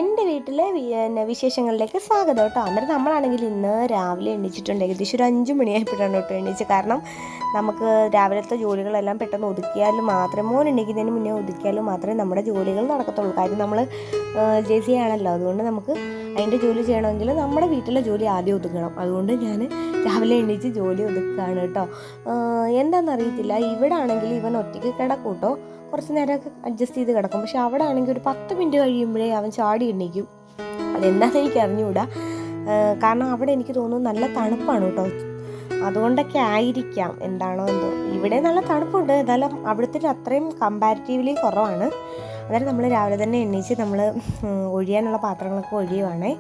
എൻ്റെ വീട്ടിലെ വിശേഷങ്ങളിലേക്ക് സ്വാഗതം കേട്ടോ. അന്നേരം നമ്മളാണെങ്കിൽ ഇന്ന് രാവിലെ എണീച്ചിട്ടുണ്ട്. ഏകദേശം ഒരു 5 മണിയായപ്പോഴാണ് കേട്ടോ എണീച്ച്. കാരണം നമുക്ക് രാവിലത്തെ ജോലികളെല്ലാം പെട്ടെന്ന് ഒതുക്കിയാലും മാത്രമേ, മോൻ എണീക്കുന്നതിന് മുന്നേ ഒതുക്കിയാലും മാത്രമേ നമ്മുടെ ജോലികൾ നടക്കത്തുള്ളൂ. കാര്യം നമ്മൾ ജേസി ആണല്ലോ, അതുകൊണ്ട് നമുക്ക് അതിൻ്റെ ജോലി ചെയ്യണമെങ്കിൽ നമ്മുടെ വീട്ടിലെ ജോലി ആദ്യം ഒതുക്കണം. അതുകൊണ്ട് ഞാൻ രാവിലെ എണീച്ച് ജോലി ഒതുക്കുകയാണ് കേട്ടോ. എന്താണെന്നറിയത്തില്ല, ഇവിടെ ആണെങ്കിൽ ഇവൻ ഒറ്റയ്ക്ക് കിടക്കും കേട്ടോ. കുറച്ച് നേരമൊക്കെ അഡ്ജസ്റ്റ് ചെയ്ത് കിടക്കും. പക്ഷെ അവിടെ ആണെങ്കിൽ ഒരു 10 മിനിറ്റ് കഴിയുമ്പോഴേ അവൻ ചാടി എണീക്കും. അതെന്താണെന്ന് എനിക്ക് അറിഞ്ഞുകൂടാ. കാരണം അവിടെ എനിക്ക് തോന്നുന്നു നല്ല തണുപ്പാണ് കേട്ടോ. അതുകൊണ്ടൊക്കെ ആയിരിക്കാം, എന്താണോ എന്തോ. ഇവിടെ നല്ല തണുപ്പുണ്ട്, എന്നാലും അവിടുത്തെ അത്രയും കമ്പാരിറ്റീവ്ലി കുറവാണ്. അന്നേരം നമ്മൾ രാവിലെ തന്നെ എണീച്ച് നമ്മൾ ഒഴിയാനുള്ള പാത്രങ്ങളൊക്കെ ഒഴിയുവാണേ.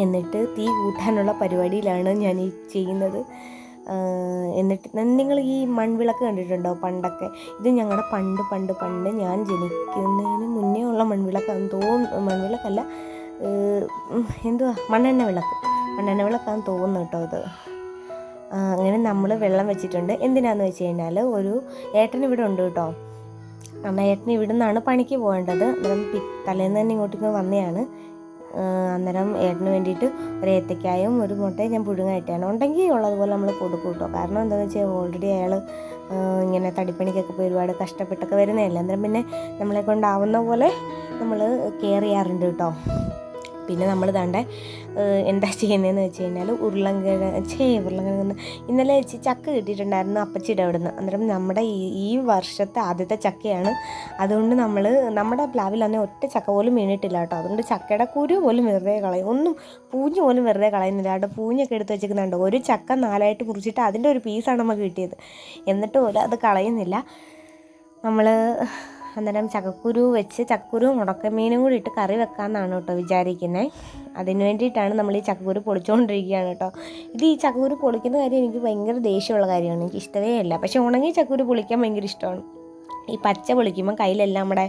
എന്നിട്ട് തീ കൂട്ടാനുള്ള പരിപാടിയിലാണ് ഞാൻ ഈ ചെയ്യുന്നത്. എന്നിട്ട് നിങ്ങൾ ഈ മൺവിളക്ക് കണ്ടിട്ടുണ്ടോ പണ്ടൊക്കെ? ഇത് ഞങ്ങളുടെ പണ്ട് ഞാൻ ജനിക്കുന്നതിന് മുന്നേ ഉള്ള മൺവിളക്കാന്ന് തോന്നുന്നു. മൺവിളക്കല്ല, എന്തുവാ, മണ്ണെണ്ണ വിളക്കാന്ന് തോന്നുന്നു കേട്ടോ ഇത്. അങ്ങനെ നമ്മൾ വെള്ളം വെച്ചിട്ടുണ്ട്. എന്തിനാന്ന് വെച്ച് കഴിഞ്ഞാൽ, ഒരു ഏട്ടൻ ഇവിടെ ഉണ്ട് കേട്ടോ. ഏട്ടൻ ഇവിടെ നിന്നാണ് പണിക്ക് പോകേണ്ടത്. അന്നേരം തലേന്ന് തന്നെ ഇങ്ങോട്ടേക്ക് വന്നതാണ്. അന്നേരം ഏട്ടന് വേണ്ടിയിട്ട് ഒരു ഏത്തക്കായും ഒരു മുട്ടയും ഞാൻ പുഴുങ്ങായിട്ടാണ്. ഉണ്ടെങ്കിൽ ഉള്ളതുപോലെ നമ്മൾ കൊടുക്കും കേട്ടോ. കാരണം എന്താണെന്ന് വെച്ചാൽ ഓൾറെഡി അയാൾ ഇങ്ങനെ തടിപ്പണിക്കൊക്കെ പോയി ഒരുപാട് കഷ്ടപ്പെട്ടൊക്കെ വരുന്നതല്ലേ. അന്നേരം പിന്നെ നമ്മളെ കൊണ്ടാവുന്ന പോലെ നമ്മൾ കെയർ ചെയ്യാറുണ്ട് കേട്ടോ. പിന്നെ നമ്മൾ ദാണ്ടെ എന്താ ചെയ്യുന്നതെന്ന് വെച്ച് കഴിഞ്ഞാൽ, ഉരുളൻകിഴങ്ങ് ഇന്നലെ ചക്ക കിട്ടിയിട്ടുണ്ടായിരുന്നു അപ്പച്ചിയുടെ അവിടെ നിന്ന്. അന്നേരം നമ്മുടെ ഈ വർഷത്തെ ആദ്യത്തെ ചക്കയാണ്. അതുകൊണ്ട് നമ്മൾ നമ്മുടെ പ്ലാവിൽ അന്നേ ഒറ്റ ചക്ക പോലും വീണിട്ടില്ല കേട്ടോ. അതുകൊണ്ട് ചക്കയുടെ കുരു പോലും വെറുതെ കളയും, ഒന്നും പൂഞ്ഞ് പോലും വെറുതെ കളയുന്നില്ല. അവിടെ പൂഞ്ഞൊക്കെ എടുത്ത് വെച്ചിരിക്കുന്നുണ്ട്. ഒരു ചക്ക 4ആയിട്ട് മുറിച്ചിട്ട് അതിൻ്റെ ഒരു പീസാണ് നമുക്ക് കിട്ടിയത്. എന്നിട്ട് പോലും അത് കളയുന്നില്ല നമ്മൾ. അന്നേരം ചക്കക്കുരു ഉണക്കമീനും കൂടി ഇട്ട് കറി വെക്കാമെന്നാണ് കേട്ടോ വിചാരിക്കുന്നത്. അതിന് വേണ്ടിയിട്ടാണ് നമ്മൾ ഈ ചക്കക്കുരു പൊളിച്ചുകൊണ്ടിരിക്കുകയാണ് കേട്ടോ. ഈ ചക്കക്കുരു പൊളിക്കുന്ന കാര്യം എനിക്ക് ഭയങ്കര ദേഷ്യമുള്ള കാര്യമാണ്, എനിക്ക് ഇഷ്ടമേ അല്ല. പക്ഷേ ഉണങ്ങി ചക്കക്കുരു പൊളിക്കാൻ ഭയങ്കര ഇഷ്ടമാണ്. ഈ പച്ച പൊളിക്കുമ്പോൾ കയ്യിലെല്ലാം നമ്മുടെ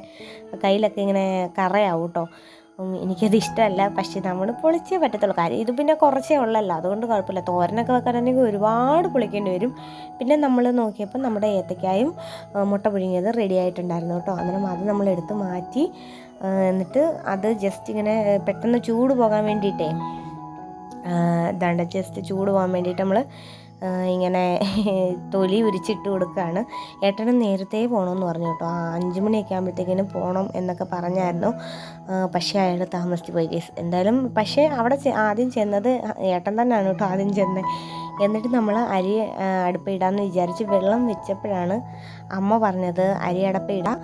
കയ്യിലൊക്കെ ഇങ്ങനെ കറയാവും കേട്ടോ. എനിക്കത് ഇഷ്ടമല്ല. പക്ഷേ നമ്മൾ പൊളിച്ചേ പറ്റത്തുള്ളൂ. കാര്യം ഇത് പിന്നെ കുറച്ചേ ഉള്ളല്ലോ, അതുകൊണ്ട് കുഴപ്പമില്ല. തോരനൊക്കെ വെക്കാനാണെങ്കിൽ ഒരുപാട് പൊളിക്കേണ്ടി വരും. പിന്നെ നമ്മൾ നോക്കിയപ്പോൾ നമ്മുടെ ഏത്തക്കായും മുട്ട പുഴുങ്ങിയത് റെഡി ആയിട്ടുണ്ടായിരുന്നു കേട്ടോ. അന്നേരം അത് നമ്മൾ എടുത്ത് മാറ്റി, എന്നിട്ട് അത് ജസ്റ്റ് ഇങ്ങനെ പെട്ടെന്ന് ചൂട് പോകാൻ വേണ്ടിയിട്ടേ, ജസ്റ്റ് ചൂട് പോകാൻ വേണ്ടിയിട്ട് നമ്മൾ ഇങ്ങനെ തൊലി ഉരിച്ചിട്ട് കൊടുക്കുകയാണ്. ഏട്ടന് നേരത്തെ പോകണമെന്ന് പറഞ്ഞു കേട്ടോ. 5 മണിയൊക്കെ ആകുമ്പോഴത്തേക്കിനും പോകണം എന്നൊക്കെ പറഞ്ഞായിരുന്നു. പക്ഷേ അയാൾ താമസിച്ച് പോയി കേസ്. എന്തായാലും പക്ഷേ അവിടെ ആദ്യം ചെന്നത് ഏട്ടൻ തന്നെയാണ് കേട്ടോ ആദ്യം ചെന്നത്. എന്നിട്ട് നമ്മൾ അരി അടുപ്പിടാമെന്ന് വിചാരിച്ച് വെള്ളം വെച്ചപ്പോഴാണ് അമ്മ പറഞ്ഞത് അരി അടുപ്പിടാം,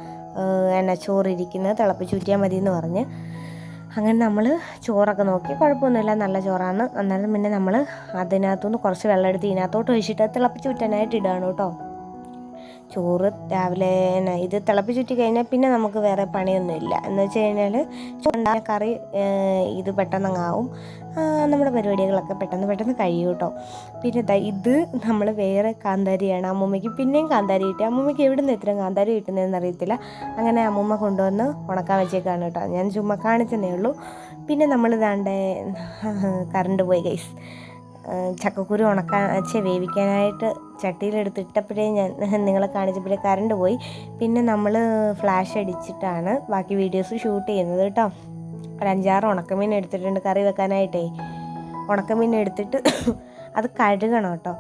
ചോറിരിക്കുന്നത് തിളപ്പിച്ചൂറ്റിയാൽ മതി എന്ന് പറഞ്ഞ്. അങ്ങനെ നമ്മൾ ചോറൊക്കെ നോക്കി, കുഴപ്പമൊന്നുമില്ല, നല്ല ചോറാണ്. അന്നേരം പിന്നെ നമ്മൾ അതിനകത്തുനിന്ന് കുറച്ച് വെള്ളം എടുത്ത് ഇതിനകത്തോട്ട് ഒഴിച്ചിട്ട് തിളപ്പിച്ച് ഊറ്റാനായിട്ട് ഇടുകയാണ് കേട്ടോ. ചോറ് രാവിലെ ഇത് തിളപ്പിച്ചുറ്റി കഴിഞ്ഞാൽ പിന്നെ നമുക്ക് വേറെ പണിയൊന്നുമില്ല. എന്ന് വെച്ച് കഴിഞ്ഞാൽ കറി ഇത് പെട്ടെന്നങ്ങാവും, നമ്മുടെ പരിപാടികളൊക്കെ പെട്ടെന്ന് കഴിയും കേട്ടോ. പിന്നെ ഇത് നമ്മൾ വേറെ കാന്താരിയാണ്. അമ്മൂമ്മയ്ക്ക് പിന്നെയും കാന്താരി കിട്ടി. അമ്മൂമ്മയ്ക്ക് എവിടെ നിന്ന് ഇത്രയും കാന്താരി കിട്ടുന്നതെന്ന് അറിയത്തില്ല. അങ്ങനെ അമ്മൂമ്മ കൊണ്ടുവന്ന് ഉണക്കാൻ വെച്ചേക്കാണ് കേട്ടോ. ഞാൻ ചുമ്മാ കാണിച്ചതേ ഉള്ളൂ. പിന്നെ നമ്മൾ കറണ്ട് പോയി ഗൈസ്. ചക്കക്കുരു വേവിക്കാനായിട്ട് ചട്ടിയിലെടുത്തിട്ടപ്പോഴേ ഞാൻ നിങ്ങളെ കാണിച്ചപ്പോഴേ കറണ്ട് പോയി. പിന്നെ നമ്മൾ ഫ്ലാഷ് അടിച്ചിട്ടാണ് ബാക്കി വീഡിയോസ് ഷൂട്ട് ചെയ്യുന്നത് കേട്ടോ. ഒരു 5-6 ഉണക്കമീൻ എടുത്തിട്ടുണ്ട് കറി വെക്കാനായിട്ടേ. ഉണക്കമീൻ എടുത്തിട്ട് അത് കഴുകണം കേട്ടോ.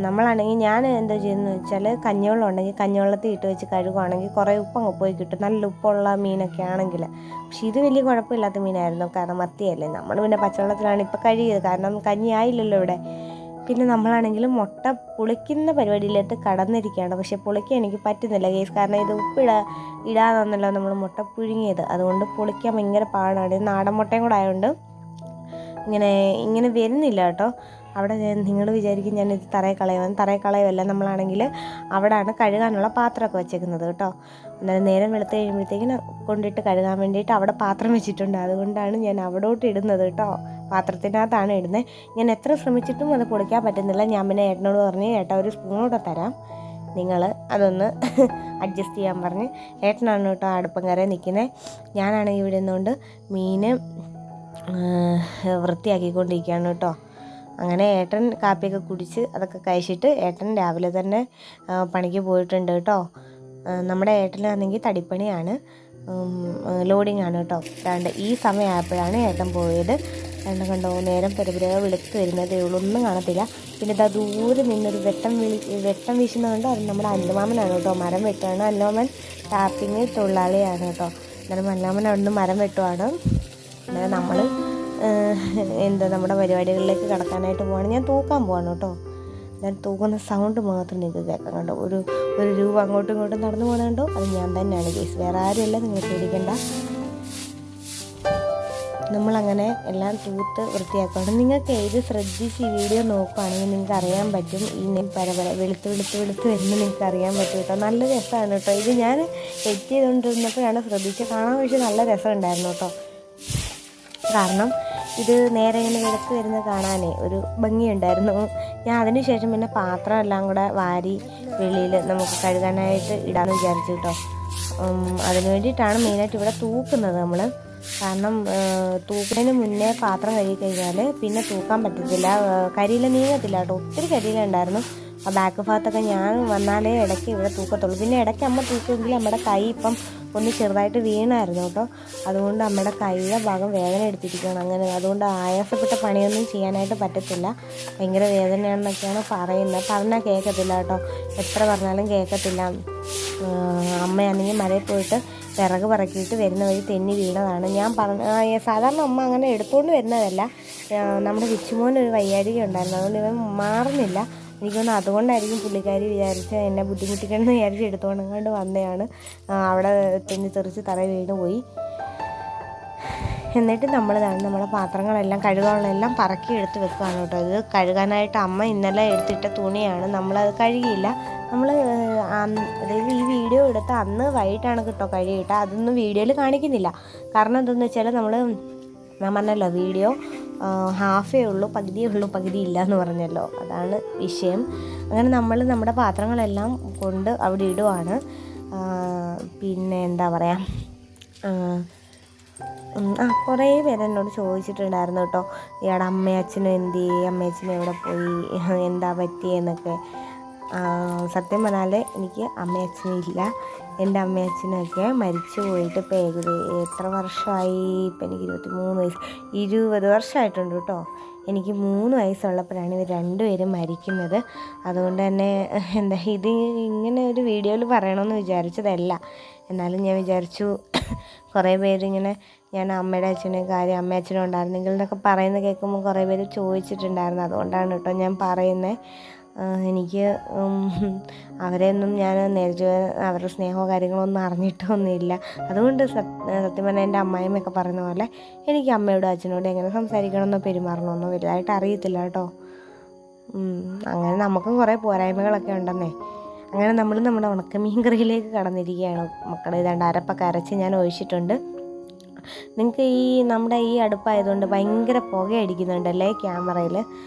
നമ്മളാണെങ്കിൽ ഞാൻ എന്താ ചെയ്യുന്നത് വെച്ചാൽ, കഞ്ഞിവെള്ളം ഉണ്ടെങ്കിൽ കഞ്ഞിവെള്ളത്തിൽ ഇട്ട് വെച്ച് കഴുകുവാണെങ്കിൽ കുറേ ഉപ്പങ്ങ് പോയി കിട്ടും, നല്ല ഉപ്പുള്ള മീനൊക്കെ ആണെങ്കിൽ. പക്ഷേ ഇത് വലിയ കുഴപ്പമില്ലാത്ത മീനായിരുന്നു, കാരണം മത്തിയല്ലേ. നമ്മൾ പിന്നെ പച്ചവെള്ളത്തിലാണ് ഇപ്പോൾ കഴുകിയത്, കാരണം കഞ്ഞി ആയില്ലല്ലോ ഇവിടെ. പിന്നെ നമ്മളാണെങ്കിൽ മുട്ട പൊളിക്കുന്ന പരിപാടിയിലേക്ക് കടന്നിരിക്കുകയാണ്. പക്ഷേ പൊളിക്കാൻ എനിക്ക് പറ്റുന്നില്ല കേസ്, കാരണം ഇത് ഇടാതെന്നല്ലോ നമ്മൾ മുട്ട പുഴുങ്ങിയത്. അതുകൊണ്ട് പൊളിക്കാൻ ഭയങ്കര പാടാണ്. നാടൻ മുട്ടയും കൂടെ ആയതുകൊണ്ട് ഇങ്ങനെ വരുന്നില്ല കേട്ടോ. അവിടെ നിങ്ങൾ വിചാരിക്കും ഞാനിത് തറയിൽ കളയുമല്ല. നമ്മളാണെങ്കിൽ അവിടെയാണ് കഴുകാനുള്ള പാത്രമൊക്കെ വെച്ചേക്കുന്നത് കേട്ടോ. അന്നേരം നേരം വെളുത്ത് കഴിയുമ്പോഴത്തേക്കിന് കൊണ്ടിട്ട് കഴുകാൻ വേണ്ടിയിട്ട് അവിടെ പാത്രം വെച്ചിട്ടുണ്ട്. അതുകൊണ്ടാണ് ഞാൻ അവിടോട്ട് ഇടുന്നത് കേട്ടോ. പാത്രത്തിനകത്താണ് ഇടുന്നത്. ഞാൻ എത്ര ശ്രമിച്ചിട്ടും അത് പൊളിക്കാൻ പറ്റുന്നില്ല. ഞാൻ പിന്നെ ഏട്ടനോട് പറഞ്ഞ്, ഏട്ടാ ഒരു സ്പൂണോടെ തരാം, നിങ്ങൾ അതൊന്ന് അഡ്ജസ്റ്റ് ചെയ്യാൻ പറഞ്ഞ്. ഏട്ടനാണ് കേട്ടോ അടുപ്പം കയറി നിൽക്കുന്നത്. ഞാനാണെങ്കിൽ ഇവിടെ നിന്നുകൊണ്ട് മീൻ വൃത്തിയാക്കിക്കൊണ്ടിരിക്കുകയാണ് കേട്ടോ. അങ്ങനെ ഏട്ടൻ കാപ്പിയൊക്കെ കുടിച്ച് അതൊക്കെ കഴിച്ചിട്ട് ഏട്ടൻ രാവിലെ തന്നെ പണിക്ക് പോയിട്ടുണ്ട് കേട്ടോ. നമ്മുടെ ഏട്ടനാണെങ്കിൽ തടിപ്പണിയാണ്. ലോഡിങ് ആണ് കേട്ടോ. അതാണ്ട് ഈ സമയമായപ്പോഴാണ് ഏട്ടൻ പോയത്. ഏട്ടൻ കണ്ടോ നേരം പെരുപുര വെളുത്ത് വരുന്നതേ ഉള്ളൂ, ഒന്നും കാണത്തില്ല. പിന്നെ ഇതാ ദൂരെ നിന്നൊരു വെട്ടം വീശുന്നതുകൊണ്ട് അത് നമ്മുടെ അല്ലുമാമനാണ് കേട്ടോ, മരം വെട്ടുകയാണ്. അല്ലുമാമൻ ടാപ്പിങ് തൊഴിലാളിയാണ് കേട്ടോ. അന്നേരം അല്ലുമാമൻ അവിടെ നിന്ന് മരം വെട്ടുവാണ്. അന്നേരം നമ്മൾ നമ്മുടെ പരിപാടികളിലേക്ക് കടക്കാനായിട്ട് പോവാണ്. ഞാൻ തൂക്കാൻ പോവാണ് കേട്ടോ. ഞാൻ തൂക്കുന്ന സൗണ്ട് മാത്രം നിങ്ങൾക്ക് കേൾക്കാം കണ്ടോ. ഒരു രൂപ അങ്ങോട്ടും ഇങ്ങോട്ടും നടന്നു പോകുന്നുണ്ടോ, അത് ഞാൻ തന്നെയാണ് കേസ്, വേറെ ആരുമല്ല, നിങ്ങൾ പേടിക്കണ്ട. നമ്മളങ്ങനെ എല്ലാം തൂത്ത് വൃത്തിയാക്കണം. നിങ്ങൾക്ക് ഇത് ശ്രദ്ധിച്ച് ഈ വീഡിയോ നോക്കുകയാണെങ്കിൽ നിങ്ങൾക്ക് അറിയാൻ പറ്റും. ഈ വെളുത്ത് വരുമ്പോൾ നിങ്ങൾക്ക് അറിയാൻ പറ്റും കേട്ടോ. നല്ല രസമാണ് കേട്ടോ. ഇത് ഞാൻ എഡിറ്റ് ചെയ്തുകൊണ്ടിരുന്നപ്പോഴാണ് ശ്രദ്ധിച്ച് കാണാൻ, പക്ഷേ നല്ല രസമുണ്ടായിരുന്നു കേട്ടോ. കാരണം ഇത് നേരെ ഇങ്ങനെ വെളുത്ത് വരുന്നത് കാണാനേ ഒരു ഭംഗിയുണ്ടായിരുന്നു. ഞാൻ അതിന് ശേഷം പിന്നെ പാത്രം എല്ലാം കൂടെ വാരി വെളിയിൽ നമുക്ക് കഴുകാനായിട്ട് ഇടാമെന്ന് വിചാരിച്ചു കേട്ടോ. അതിന് വേണ്ടിയിട്ടാണ് മെയിനായിട്ട് ഇവിടെ തൂക്കുന്നത് നമ്മൾ. കാരണം തൂക്കുന്നതിന് മുന്നേ പാത്രം കഴുകി കഴിഞ്ഞാൽ പിന്നെ തൂക്കാൻ പറ്റത്തില്ല, കരിയില നീങ്ങത്തില്ല കേട്ടോ. ഒത്തിരി കരിയില ഉണ്ടായിരുന്നു. ആ ബാക്ക് ഭാഗത്തൊക്കെ ഞാൻ വന്നാലേ ഇടയ്ക്ക് ഇവിടെ തൂക്കത്തുള്ളൂ. പിന്നെ ഇടയ്ക്ക് അമ്മ തൂക്കുമെങ്കിൽ നമ്മുടെ കൈ ഇപ്പം ഒന്ന് ചെറുതായിട്ട് വീണായിരുന്നു കേട്ടോ. അതുകൊണ്ട് അമ്മയുടെ കൈയുടെ ഭാഗം വേദന എടുത്തിരിക്കുകയാണ്. അങ്ങനെ അതുകൊണ്ട് ആയാസപ്പെട്ട പണിയൊന്നും ചെയ്യാനായിട്ട് പറ്റത്തില്ല, ഭയങ്കര വേദനയാണെന്നൊക്കെയാണ് പറയുന്നത്. പറഞ്ഞാൽ കേൾക്കത്തില്ല കേട്ടോ, എത്ര പറഞ്ഞാലും കേൾക്കത്തില്ല. അമ്മയാണെങ്കിൽ മലയിൽ പോയിട്ട് വിറക് പറക്കിയിട്ട് വരുന്ന വഴി തെന്നി വീണതാണ്. ഞാൻ സാധാരണ അമ്മ അങ്ങനെ എടുത്തുകൊണ്ട് വരുന്നതല്ല. നമ്മുടെ വിച്ചുമോനൊരു വയ്യാഴിക ഉണ്ടായിരുന്നു, അതുകൊണ്ട് ഇവൻ മാറുന്നില്ല. എനിക്കൊന്ന് അതുകൊണ്ടായിരിക്കും പുള്ളിക്കാരി വിചാരിച്ച് എന്നെ ബുദ്ധിമുട്ടിക്കണമെന്ന് വിചാരിച്ച് എടുത്തുകൊണ്ടങ്ങാണ്ട് വന്നതാണ്. അവിടെ തെന്നി തെറിച്ച് തറ വീണ് പോയി. എന്നിട്ട് നമ്മുടെ പാത്രങ്ങളെല്ലാം കഴുകാനുള്ളതെല്ലാം പറക്കി എടുത്ത് വെക്കുകയാണ് കേട്ടോ. ഇത് കഴുകാനായിട്ട് അമ്മ ഇന്നലെ എടുത്തിട്ട തുണിയാണ്, നമ്മളത് കഴുകിയില്ല. അതായത് ഈ വീഡിയോ എടുത്ത് അന്ന് വൈകിട്ടാണ് കേട്ടോ കഴുകിയിട്ട്. അതൊന്നും വീഡിയോയിൽ കാണിക്കുന്നില്ല. കാരണം എന്താണെന്ന് വെച്ചാൽ ഞാൻ പറഞ്ഞല്ലോ വീഡിയോ ഹാഫേ ഉള്ളൂ, പകുതി ഇല്ല എന്ന് പറഞ്ഞല്ലോ, അതാണ് വിഷയം. അങ്ങനെ നമ്മൾ നമ്മുടെ പാത്രങ്ങളെല്ലാം കൊണ്ട് അവിടെ ഇടുവാണ്. പിന്നെ എന്താ പറയുക, കുറേ പേര് എന്നോട് ചോദിച്ചിട്ടുണ്ടായിരുന്നു കേട്ടോ, ഇയാളുടെ അമ്മയച്ഛനും അമ്മയച്ഛനും എവിടെ പോയി, എന്താ പറ്റിയെന്നൊക്കെ. സത്യം പറഞ്ഞാൽ എനിക്ക് അമ്മയച്ഛനും ഇല്ല. എൻ്റെ അമ്മയച്ഛനൊക്കെ മരിച്ചു പോയിട്ട് ഇപ്പോൾ എത്ര വർഷമായി, ഇപ്പം എനിക്ക് 20 വർഷമായിട്ടുണ്ട് കേട്ടോ. എനിക്ക് 3 വയസ്സുള്ളപ്പോഴാണ് ഇവർ രണ്ടുപേരും മരിക്കുന്നത്. അതുകൊണ്ട് തന്നെ ഇത് ഇങ്ങനെ ഒരു വീഡിയോയിൽ പറയണമെന്ന് വിചാരിച്ചതല്ല. എന്നാലും ഞാൻ വിചാരിച്ചു കുറേ പേരിങ്ങനെ ഞാൻ അമ്മയുടെ അച്ഛനും കാര്യം അമ്മയച്ഛനും ഉണ്ടായിരുന്നെങ്കിൽ എന്നൊക്കെ പറയുന്നത് കേൾക്കുമ്പോൾ കുറേ പേര് ചോദിച്ചിട്ടുണ്ടായിരുന്നു. അതുകൊണ്ടാണ് കേട്ടോ ഞാൻ പറയുന്നത്. എനിക്ക് അവരെയൊന്നും ഞാൻ നേരിട്ട് അവരുടെ സ്നേഹമോ കാര്യങ്ങളോ ഒന്നും അറിഞ്ഞിട്ടൊന്നുമില്ല. അതുകൊണ്ട് സത്യം പറഞ്ഞാൽ എൻ്റെ അമ്മായിമ്മയൊക്കെ പറയുന്ന പോലെ എനിക്ക് അമ്മയോടും അച്ഛനോടും എങ്ങനെ സംസാരിക്കണമെന്നോ പെരുമാറണമെന്നോ വലുതായിട്ട് അറിയത്തില്ല കേട്ടോ. അങ്ങനെ നമുക്കും കുറേ പോരായ്മകളൊക്കെ ഉണ്ടെന്നേ. അങ്ങനെ നമ്മൾ നമ്മുടെ ഉണക്കമീൻ കറിയിലേക്ക് കടന്നിരിക്കുകയാണ് മക്കളെ. ഇതാണ്ട് അരപ്പൊക്കെ അരച്ച് ഞാൻ ഒഴിച്ചിട്ടുണ്ട്. നിങ്ങൾക്ക് നമ്മുടെ ഈ അടുപ്പായതുകൊണ്ട് ഭയങ്കര പുകയടിക്കുന്നുണ്ടല്ലേ ക്യാമറയിൽ.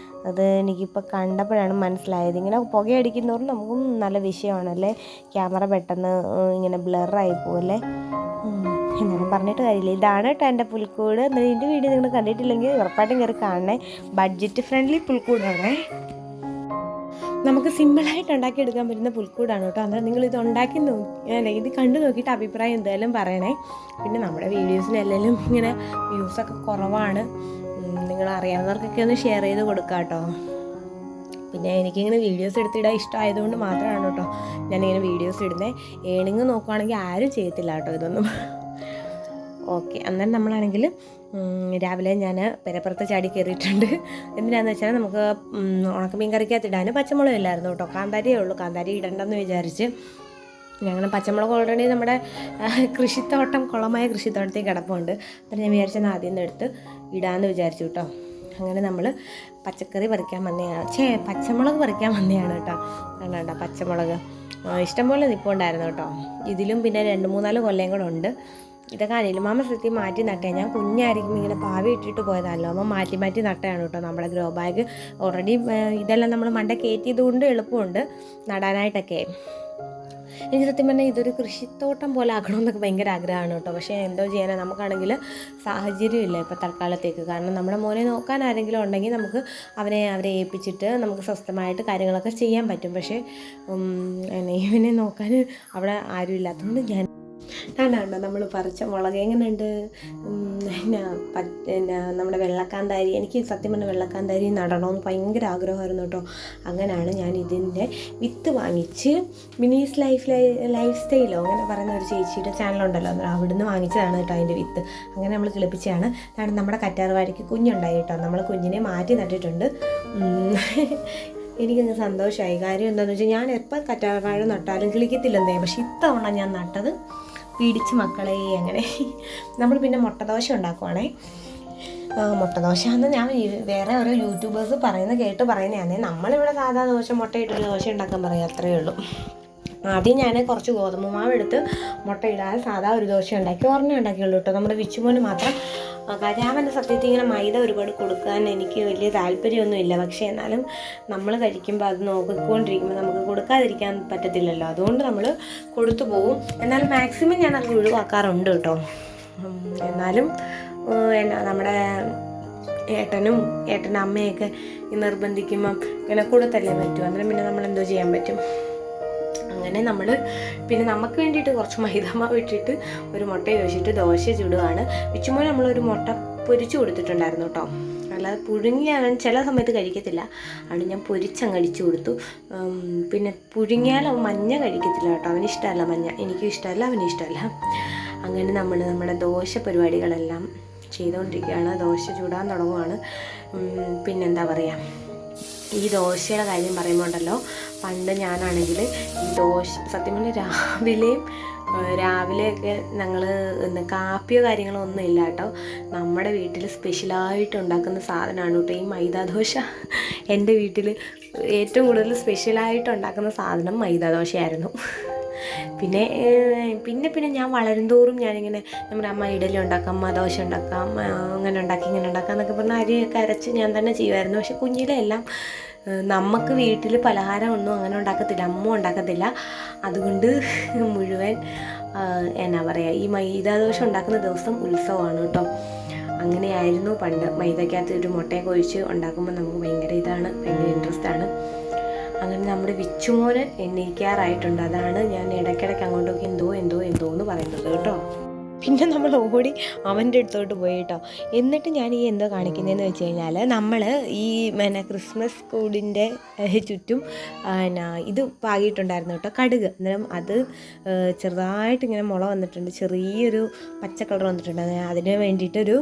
അത് എനിക്കിപ്പോൾ കണ്ടപ്പോഴാണ് മനസ്സിലായത്. ഇങ്ങനെ പുകയടിക്കുന്നതോറും നമുക്കും നല്ല വിഷയമാണല്ലേ, ക്യാമറ പെട്ടെന്ന് ഇങ്ങനെ ബ്ലറായി പോവല്ലേ. എന്നാലും പറഞ്ഞിട്ട് കാര്യമില്ല. ഇതാണ് കേട്ടോ എൻ്റെ പുൽക്കൂട്. എന്നാലും ഇതിൻ്റെ വീഡിയോ നിങ്ങൾ കണ്ടിട്ടില്ലെങ്കിൽ ഉറപ്പായിട്ടും കയറി കാണണേ. ബഡ്ജറ്റ് ഫ്രണ്ട്ലി പുൽക്കൂടാണേ, നമുക്ക് സിമ്പിളായിട്ട് ഉണ്ടാക്കിയെടുക്കാൻ പറ്റുന്ന പുൽക്കൂടാണ് കേട്ടോ. അന്നേരം നിങ്ങളിത് ഉണ്ടാക്കി ഇത് കണ്ടു നോക്കിയിട്ട് അഭിപ്രായം എന്തായാലും പറയണേ. പിന്നെ നമ്മുടെ വീഡിയോസിനെല്ലാം ഇങ്ങനെ വ്യൂസൊക്കെ കുറവാണ്, നിങ്ങൾ അറിയാവുന്നവർക്കൊക്കെ ഒന്ന് ഷെയർ ചെയ്ത് കൊടുക്കാം കേട്ടോ. പിന്നെ എനിക്കിങ്ങനെ വീഡിയോസ് എടുത്തിടാൻ ഇഷ്ടമായതുകൊണ്ട് മാത്രമാണ് കേട്ടോ ഞാനിങ്ങനെ വീഡിയോസ് ഇടുന്നത്. ഏണിങ് നോക്കുകയാണെങ്കിൽ ആരും ചെയ്യത്തില്ല കേട്ടോ ഇതൊന്നും. ഓക്കെ, അന്നേരം നമ്മളാണെങ്കിൽ രാവിലെ ഞാൻ പെരപ്പുറത്ത് ചാടി കയറിയിട്ടുണ്ട്. എന്തിനാണെന്ന് വെച്ചാൽ നമുക്ക് ഉണക്കമീൻ കറിക്കകത്തിടാൻ പച്ചമുളക് ഇല്ലായിരുന്നു കേട്ടോ. കാന്താരിയേ ഉള്ളൂ, കാന്താരി ഇടണ്ടെന്ന് വിചാരിച്ച് ഞങ്ങൾ പച്ചമുളക് ഓൾറെഡി നമ്മുടെ കുളമായ കൃഷിത്തോട്ടത്തിൽ കിടപ്പുണ്ട്. അപ്പം ഞാൻ വിചാരിച്ചത് ആദ്യം നിന്ന് എടുത്ത് ഇടാമെന്ന് വിചാരിച്ചു കേട്ടോ. അങ്ങനെ നമ്മൾ പച്ചക്കറി പറിക്കാൻ പച്ചമുളക് പറിക്കാൻ വന്നതാണ് കേട്ടോ. കണ്ടോ പച്ചമുളക് ഇഷ്ടംപോലെ നിൽപ്പുണ്ടായിരുന്നു കേട്ടോ. ഇതിലും പിന്നെ 2-3 കൊല്ലയും കൂടെ ഉണ്ട്. ഇതൊക്കെ അനിൽമാമ സത്യം മാറ്റി നട്ടേ. ഞാൻ കുഞ്ഞായിരിക്കും ഇങ്ങനെ പാവി ഇട്ടിട്ട് പോയതല്ലോ, അമ്മ മാറ്റി നട്ടയാണ് കേട്ടോ. നമ്മുടെ ഗ്രോ ബാഗ് ഓൾറെഡി ഇതെല്ലാം നമ്മൾ മണ്ട കയറ്റിയത് കൊണ്ട് എളുപ്പമുണ്ട് നടാനായിട്ടൊക്കെ. എനിക്ക് സത്യം പറഞ്ഞാൽ ഇതൊരു കൃഷിത്തോട്ടം പോലെ ആക്കണമെന്നൊക്കെ ഭയങ്കര ആഗ്രഹമാണ് കേട്ടോ. പക്ഷേ എന്തോ ചെയ്യാനാണ്, നമുക്കാണെങ്കിൽ സാഹചര്യമില്ല ഇപ്പോൾ തൽക്കാലത്തേക്ക്. കാരണം നമ്മുടെ മോനെ നോക്കാൻ ആരെങ്കിലും ഉണ്ടെങ്കിൽ നമുക്ക് അവരെ ഏൽപ്പിച്ചിട്ട് നമുക്ക് സ്വസ്ഥമായിട്ട് കാര്യങ്ങളൊക്കെ ചെയ്യാൻ പറ്റും. പക്ഷേ ഇവനെ നോക്കാൻ അവിടെ ആരും ഇല്ലാത്തതുകൊണ്ട് കണ്ടോ നമ്മൾ പറിച്ച മുളക് എങ്ങനെയുണ്ട്. പിന്നെ നമ്മുടെ വെള്ളക്കാന്താരി, എനിക്ക് സത്യം പറഞ്ഞാൽ വെള്ളക്കാന്താരി നടണമെന്ന് ഭയങ്കര ആഗ്രഹമായിരുന്നു കേട്ടോ. അങ്ങനെയാണ് ഞാൻ ഇതിൻ്റെ വിത്ത് വാങ്ങിച്ച് മിനീസ് ലൈഫ് സ്റ്റൈലോ അങ്ങനെ പറയുന്ന ഒരു ചേച്ചിയുടെ ചാനലുണ്ടല്ലോ, അവിടുന്ന് വാങ്ങിച്ചതാണ് കേട്ടോ അതിൻ്റെ വിത്ത്. അങ്ങനെ നമ്മൾ കിളിപ്പിച്ചതാണ്. കാരണം നമ്മുടെ കറ്റാർവാഴയ്ക്ക് കുഞ്ഞുണ്ടായി കേട്ടോ. നമ്മൾ കുഞ്ഞിനെ മാറ്റി നട്ടിട്ടുണ്ട്. എനിക്കങ്ങ് സന്തോഷമായി. കാര്യം എന്താണെന്ന് വെച്ചാൽ ഞാൻ എപ്പോൾ കറ്റാർവാഴ നട്ടാലും കിളിക്കത്തില്ലെന്നേ, പക്ഷെ ഇത്തവണ ഞാൻ നട്ടത് പിടിച്ച് മക്കളെ. അങ്ങനെ നമ്മൾ പിന്നെ മുട്ടദോശ ഉണ്ടാക്കുവാണേ. മുട്ടദോശ എന്ന് ഞാൻ വേറെ ഓരോ യൂട്യൂബേഴ്സ് പറയുന്നതാണ്. നമ്മളിവിടെ സാധാ മുട്ടയിട്ടൊരു ദോശ ഉണ്ടാക്കാൻ പറയാം, അത്രയേ ഉള്ളൂ. ആദ്യം ഞാൻ കുറച്ച് ഗോതമ്പ് മാവ് എടുത്ത് മുട്ടയിടാതെ സാധാ ഒരു ദോശ ഉണ്ടാക്കി ഒരെണ്ണം ഉണ്ടാക്കിയുള്ളൂ കേട്ടോ. നമ്മുടെ വിച്ചുമോന് മാത്രം. രാമൻ്റെ സത്യത്തിൽ ഇങ്ങനെ മൈദ ഒരുപാട് കൊടുക്കാൻ എനിക്ക് വലിയ താല്പര്യമൊന്നുമില്ല. പക്ഷേ എന്നാലും നമ്മൾ കഴിക്കുമ്പോൾ അത് നോക്കിക്കൊണ്ടിരിക്കുമ്പോൾ നമുക്ക് കൊടുക്കാതിരിക്കാൻ പറ്റത്തില്ലല്ലോ. അതുകൊണ്ട് നമ്മൾ കൊടുത്തു പോകും. എന്നാലും മാക്സിമം ഞാൻ അത് ഒഴിവാക്കാറുണ്ട് കേട്ടോ. എന്നാലും നമ്മുടെ ഏട്ടൻ്റെ അമ്മയൊക്കെ നിർബന്ധിക്കുമ്പം ഇങ്ങനെ കൊടുത്തല്ലേ പറ്റൂ. അന്നേരം പിന്നെ നമ്മൾ എന്തോ ചെയ്യാൻ പറ്റും. അങ്ങനെ നമ്മൾ പിന്നെ നമുക്ക് വേണ്ടിയിട്ട് കുറച്ച് മൈദമാവ് ഇട്ടിട്ട് ഒരു മുട്ട ഒഴിച്ചിട്ട് ദോശ ചുടുകയാണ്. വിച്ചുമോൻ നമ്മളൊരു മുട്ട പൊരിച്ചു കൊടുത്തിട്ടുണ്ടായിരുന്നു കേട്ടോ. അല്ലാതെ പുഴുങ്ങിയാൽ ചില സമയത്ത് കഴിക്കത്തില്ല, അതുകൊണ്ട് ഞാൻ പൊരിച്ചങ്ങടിച്ചു കൊടുത്തു. പിന്നെ പുഴുങ്ങിയാൽ മഞ്ഞ കഴിക്കത്തില്ല കേട്ടോ. അവനിഷ്ടമല്ല മഞ്ഞ, എനിക്കും ഇഷ്ടമല്ല, അവനും ഇഷ്ടമല്ല. അങ്ങനെ നമ്മൾ നമ്മുടെ ദോശ പരിപാടികളെല്ലാം ചെയ്തുകൊണ്ടിരിക്കുകയാണ്. ദോശ ചൂടാൻ തുടങ്ങുകയാണ്. പിന്നെന്താ പറയുക, ഈ ദോശയുടെ കാര്യം പറയുമ്പോൾ ഉണ്ടല്ലോ, പണ്ട് ഞാനാണെങ്കിൽ ഈ ദോശ സത്യം പറഞ്ഞാൽ രാവിലെയൊക്കെ ഞങ്ങൾ കാപ്പിയോ കാര്യങ്ങളോ ഒന്നും ഇല്ല കേട്ടോ. നമ്മുടെ വീട്ടിൽ സ്പെഷ്യലായിട്ട് ഉണ്ടാക്കുന്ന സാധനമാണ് കേട്ടോ ഈ മൈദാദോശ. എൻ്റെ വീട്ടിൽ ഏറ്റവും കൂടുതൽ സ്പെഷ്യലായിട്ട് ഉണ്ടാക്കുന്ന സാധനം മൈദാദോശയായിരുന്നു. പിന്നെ ഞാൻ വളരും തോറും ഞാനിങ്ങനെ നമ്മുടെ അമ്മ ഇഡലി ഉണ്ടാക്കാം, അമ്മ ദോശ ഉണ്ടാക്കാം, അങ്ങനെ ഉണ്ടാക്കി ഇങ്ങനെ ഉണ്ടാക്കാം എന്നൊക്കെ പറഞ്ഞാൽ അരിയൊക്കെ അരച്ച് ഞാൻ തന്നെ ചെയ്യുമായിരുന്നു. പക്ഷെ കുഞ്ഞിലെ എല്ലാം നമുക്ക് വീട്ടിൽ പലഹാരം ഒന്നും അങ്ങനെ ഉണ്ടാക്കത്തില്ല, അമ്മ ഉണ്ടാക്കത്തില്ല. അതുകൊണ്ട് മുഴുവൻ എന്നാ പറയുക, ഈ മൈദാദോശ ഉണ്ടാക്കുന്ന ദിവസം ഉത്സവമാണ് കേട്ടോ. അങ്ങനെയായിരുന്നു പണ്ട്. മൈദക്കകത്ത് ഒരു മുട്ടയൊക്കെ ഒഴിച്ച് ഉണ്ടാക്കുമ്പോൾ നമുക്ക് ഭയങ്കര ഇൻട്രസ്റ്റാണ്. അങ്ങനെ നമ്മുടെ വിച്ചുമോന് എണ്ണീക്കാറായിട്ടുണ്ട്. അതാണ് ഞാൻ ഇടയ്ക്കിടയ്ക്ക് അങ്ങോട്ടൊക്കെ എന്തോ എന്ന് പറയുന്നത് കേട്ടോ. പിന്നെ നമ്മൾ ഓടി അവൻ്റെ അടുത്തോട്ട് പോയി കേട്ടോ. എന്നിട്ട് ഞാൻ ഈ എന്തോ കാണിക്കുന്നതെന്ന് വെച്ച് കഴിഞ്ഞാൽ, നമ്മൾ ഈ ക്രിസ്മസ് കൂടിൻ്റെ ചുറ്റും ഇത് പാകിയിട്ടുണ്ടായിരുന്നു കേട്ടോ, കടുക്. അന്നേരം അത് ചെറുതായിട്ട് ഇങ്ങനെ മുള വന്നിട്ടുണ്ട്, ചെറിയൊരു പച്ച കളർ വന്നിട്ടുണ്ട്. അതിന് വേണ്ടിയിട്ടൊരു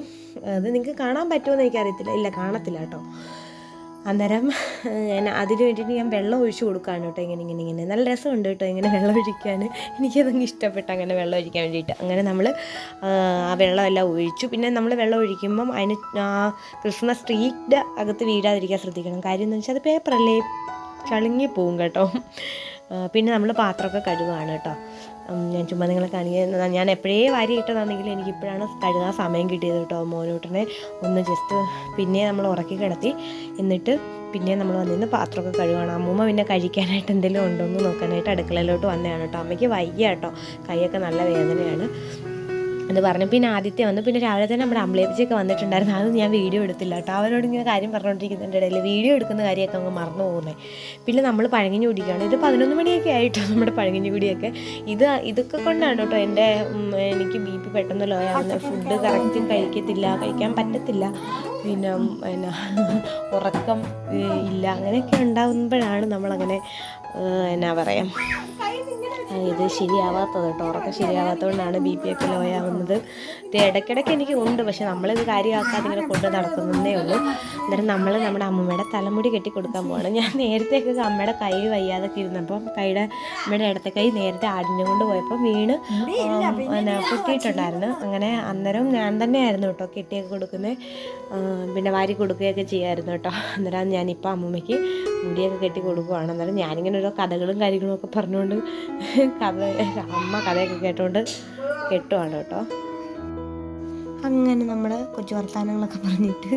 അത് നിങ്ങൾക്ക് കാണാൻ പറ്റുമെന്ന് എനിക്കറിയത്തില്ല, ഇല്ല കാണത്തില്ല കേട്ടോ. അന്നേരം അതിന് വേണ്ടിയിട്ട് ഞാൻ വെള്ളം ഒഴിച്ച് കൊടുക്കുകയാണ് കേട്ടോ. ഇങ്ങനെ നല്ല രസമുണ്ട് കേട്ടോ ഇങ്ങനെ വെള്ളം ഒഴിക്കാൻ. എനിക്കതങ്ങ് ഇഷ്ടപ്പെട്ടു അങ്ങനെ വെള്ളം ഒഴിക്കാൻ വേണ്ടിയിട്ട്. അങ്ങനെ നമ്മൾ ആ വെള്ളമെല്ലാം ഒഴിച്ചു. പിന്നെ നമ്മൾ വെള്ളം ഒഴിക്കുമ്പം അതിന് ക്രിസ്മസ് ട്രീയുടെ അകത്ത് വീഴാതിരിക്കാൻ ശ്രദ്ധിക്കണം. കാര്യം എന്ന് വെച്ചാൽ അത് പേപ്പറല്ലേ, ചളുങ്ങിപ്പോവും കേട്ടോ. പിന്നെ നമ്മൾ പാത്രമൊക്കെ കഴുകുകയാണ് കേട്ടോ. ഞാൻ ചുമ്മാ നിങ്ങളെ കാണിക്കുക, ഞാൻ എപ്പോഴേ വാരി ഇട്ടതാണെങ്കിലും എനിക്കിപ്പോഴാണ് കഴുകാൻ സമയം കിട്ടിയത് കേട്ടോ. മോനൂട്ടനെ ഒന്ന് ജസ്റ്റ് പിന്നെ നമ്മൾ ഉറക്കി കിടത്തി, എന്നിട്ട് പിന്നെ നമ്മൾ വന്നിരുന്ന് പാത്രമൊക്കെ കഴുകുകയാണ്. അമ്മൂമ്മ പിന്നെ കഴിക്കാനായിട്ട് എന്തെങ്കിലും ഉണ്ടോ എന്ന് നോക്കാനായിട്ട് അടുക്കളയിലോട്ട് വന്നതാണ് കേട്ടോ. അമ്മയ്ക്ക് വയ്യ കേട്ടോ, കൈയൊക്കെ നല്ല വേദനയാണ് എന്ന് പറഞ്ഞു. പിന്നെ ആദ്യത്തെ വന്നു. പിന്നെ രാവിലെ തന്നെ നമ്മുടെ അമ്പലേപ്പിച്ചൊക്കെ വന്നിട്ടുണ്ടായിരുന്നു. അത് ഞാൻ വീഡിയോ എടുത്തില്ല കേട്ടോ. അവരോട് ഇങ്ങനെ കാര്യം പറഞ്ഞുകൊണ്ടിരിക്കുന്നതിൻ്റെ ഇടയിൽ വീഡിയോ എടുക്കുന്ന കാര്യമൊക്കെ അങ്ങ് മറന്നു പോകുന്നത്. പിന്നെ നമ്മൾ പഴങ്കഞ്ഞി കുടിക്കുകയാണ്. ഇത് 11 മണിയൊക്കെ ആയിട്ടോ നമ്മുടെ പഴങ്കഞ്ഞി കുടിയൊക്കെ. ഇതൊക്കെ കൊണ്ടാണ് കേട്ടോ എനിക്ക് BP പെട്ടെന്ന് ലോ ആവുന്നത്. ഫുഡ് കറക്റ്റ് കഴിക്കാൻ പറ്റത്തില്ല. പിന്നെ ഉറക്കം ഇല്ല, അങ്ങനെയൊക്കെ ഉണ്ടാകുമ്പോഴാണ് നമ്മളങ്ങനെ എന്നാ പറയാം ഇത് ശരിയാവാത്തത് കേട്ടോ. ഉറക്കം ശരിയാവാത്തതുകൊണ്ടാണ് BP ഒക്കെ ലോ ആവുന്നത്. ഇത് ഇടയ്ക്കിടയ്ക്ക് എനിക്ക് ഉണ്ട്, പക്ഷെ നമ്മളിത് കാര്യമാക്കാതെ ഇങ്ങനെ കൊണ്ട് നടക്കുന്നതേ ഉള്ളൂ. അന്നേരം നമ്മൾ നമ്മുടെ അമ്മൂമ്മയുടെ തലമുടി കെട്ടി കൊടുക്കാൻ പോവാണ്. ഞാൻ നേരത്തെയൊക്കെ അമ്മയുടെ കൈ വയ്യാതൊക്കെ ഇരുന്നപ്പം അമ്മയുടെ ഇടത്തെ കൈ നേരത്തെ ആടിനെ കൊണ്ട് പോയപ്പോൾ വീണ് പൊട്ടിയിട്ടുണ്ടായിരുന്നു. അങ്ങനെ അന്നേരം ഞാൻ തന്നെയായിരുന്നു കേട്ടോ കെട്ടിയൊക്കെ കൊടുക്കുന്നത്, പിന്നെ വാരി കൊടുക്കുകയൊക്കെ ചെയ്യുമായിരുന്നു കേട്ടോ. അന്നേരം ഞാനിപ്പോൾ അമ്മൂമ്മയ്ക്ക് മുടിയൊക്കെ കെട്ടി കൊടുക്കുവാണ്. അന്നേരം ഞാനിങ്ങനെ ഓരോ കഥകളും കാര്യങ്ങളും ഒക്കെ പറഞ്ഞുകൊണ്ട് അമ്മ കഥയൊക്കെ കേട്ടുകൊണ്ട് കെട്ടുവാണ് കേട്ടോ. അങ്ങനെ നമ്മൾ കൊച്ചു വർത്താനങ്ങളൊക്കെ പറഞ്ഞിട്ട്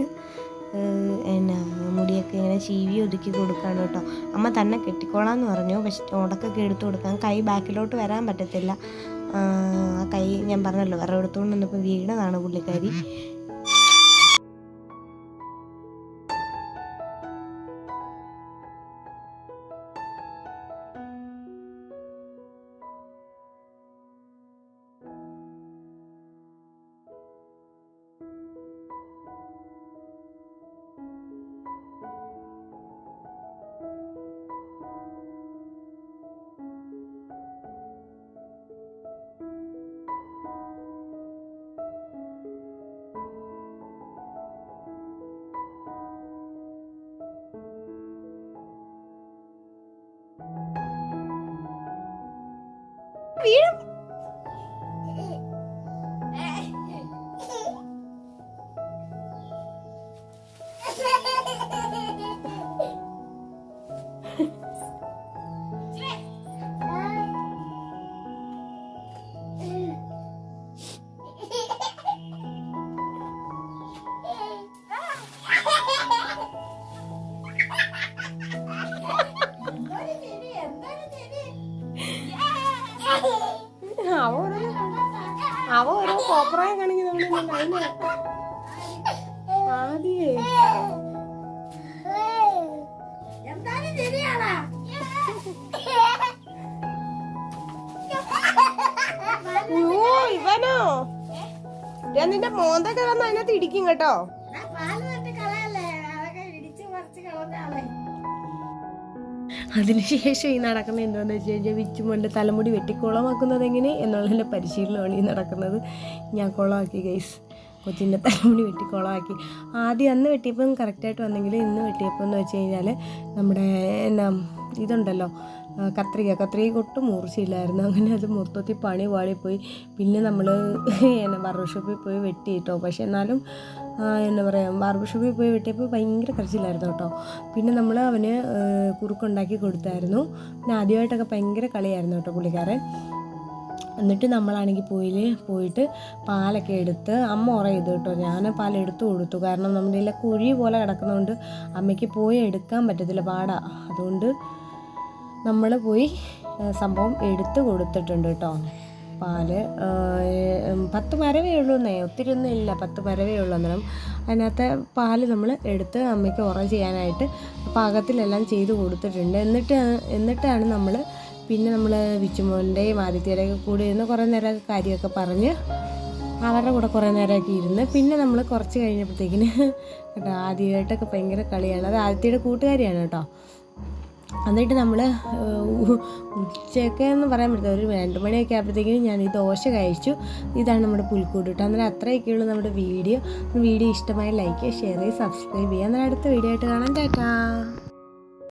മുടിയൊക്കെ ഇങ്ങനെ ചീവി ഒതുക്കി കൊടുക്കുകയാണ് കേട്ടോ. അമ്മ തന്നെ കെട്ടിക്കോളാമെന്ന് പറഞ്ഞു, പക്ഷെ ഉടക്കൊക്കെ എടുത്തു കൊടുക്കാൻ കൈ ബാക്കിലോട്ട് വരാൻ പറ്റത്തില്ല. ആ കൈ ഞാൻ പറഞ്ഞല്ലോ വിറ എടുത്തുകൊണ്ട് വന്നപ്പോൾ വീണതാണ് പുള്ളിക്കാരി. വീഴും. അവ ഓരോ കോപ്പറായ കാണെങ്കിൽ നമ്മൾ ആദ്യേ ഇവനോ ഞാൻ നിന്റെ മോന്തൊക്കെ വന്ന് അതിനകത്ത് ഇടിക്കും കേട്ടോ. അതിനുശേഷം ഈ നടക്കുന്നത് എന്താണെന്ന് വെച്ച് കഴിഞ്ഞാൽ വിച്ചുമോൻ്റെ തലമുടി വെട്ടിക്കുളമാക്കുന്നത് എങ്ങനെ എന്നുള്ളതിൻ്റെ പരിശീലനമാണ് ഈ നടക്കുന്നത്. ഞാൻ കുളമാക്കി ഗൈസ്, കൊച്ചിൻ്റെ തലമുടി വെട്ടിക്കുളമാക്കി. ആദ്യം അന്ന് വെട്ടിയപ്പം കറക്റ്റായിട്ട് വന്നെങ്കിൽ ഇന്ന് വെട്ടിയപ്പോൾ എന്ന് വെച്ച് കഴിഞ്ഞാൽ നമ്മുടെ എന്നാ ഇതുണ്ടല്ലോ കത്രിക ഒട്ടും മൂർച്ചയില്ലായിരുന്നു. അങ്ങനെ അത് മൊത്തത്തിൽ പണി പാളിപ്പോയി. പിന്നെ നമ്മൾ ബാർബർ ഷോപ്പിൽ പോയി വെട്ടി കേട്ടോ. പക്ഷേ എന്നാലും എന്താ പറയുക, ബാർബർ ഷോപ്പിൽ പോയി വെട്ടിയപ്പോൾ ഭയങ്കര കരച്ചിലായിരുന്നു കേട്ടോ. പിന്നെ നമ്മൾ അവന് കുറുക്കുണ്ടാക്കി കൊടുത്തായിരുന്നു. പിന്നെ ആദ്യമായിട്ടൊക്കെ ഭയങ്കര കളിയായിരുന്നു കേട്ടോ പുള്ളിക്കാരൻ. എന്നിട്ട് നമ്മളാണെങ്കിൽ പോയിട്ട് പാലൊക്കെ എടുത്ത് അമ്മ ചെയ്തു കേട്ടോ. ഞാൻ പാലെടുത്ത് കൊടുത്തു. കാരണം നമ്മുടെ ഇതിലെ കുഴി പോലെ കിടക്കുന്നതുകൊണ്ട് അമ്മയ്ക്ക് പോയി എടുക്കാൻ പറ്റത്തില്ല, പാടാ. അതുകൊണ്ട് നമ്മൾ പോയി സംഭവം എടുത്ത് കൊടുത്തിട്ടുണ്ട് കേട്ടോ. പാല് 10 മരവേ ഉള്ളൂ എന്നേ, ഒത്തിരി ഒന്നും ഇല്ല, 10 മരവേ ഉള്ളൂ. അന്നേരം അതിനകത്ത് പാല് നമ്മൾ എടുത്ത് അമ്മയ്ക്ക് ചെയ്യാനായിട്ട് പാകത്തിലെല്ലാം ചെയ്ത് കൊടുത്തിട്ടുണ്ട്. എന്നിട്ടാണ് നമ്മൾ നമ്മൾ വിച്ചുമോൻ്റെയും ആദിത്യയുടെയൊക്കെ കൂടെ ഇരുന്ന് കുറേ നേരം കാര്യമൊക്കെ പറഞ്ഞ് അവരുടെ കൂടെ കുറേ നേരമൊക്കെ ഇരുന്ന് പിന്നെ നമ്മൾ കുറച്ച് കഴിഞ്ഞപ്പോഴത്തേക്കിന് കേട്ടോ ആദ്യമായിട്ടൊക്കെ ഭയങ്കര കളിയാണ്. അത് ആദിത്യയുടെ കൂട്ടുകാരിയാണ് കേട്ടോ. എന്നിട്ട് നമ്മൾ ഉച്ചയൊക്കെ എന്ന് പറയാൻ പറ്റില്ല, ഒരു 2 മണിയൊക്കെ ആയപ്പോഴത്തേക്കും ഞാൻ ഈ ദോശ കഴിച്ചു. ഇതാണ് നമ്മുടെ പുൽക്കൂട് കേട്ടോ. അന്നേരം അത്രയൊക്കെയുള്ളൂ നമ്മുടെ വീഡിയോ. ഇഷ്ടമായി ലൈക്ക് ചെയ്യുക, ഷെയർ ചെയ്യുക, സബ്സ്ക്രൈബ് ചെയ്യുക. എന്നാൽ അടുത്ത വീഡിയോ ആയിട്ട് കാണാം. ടാറ്റാ.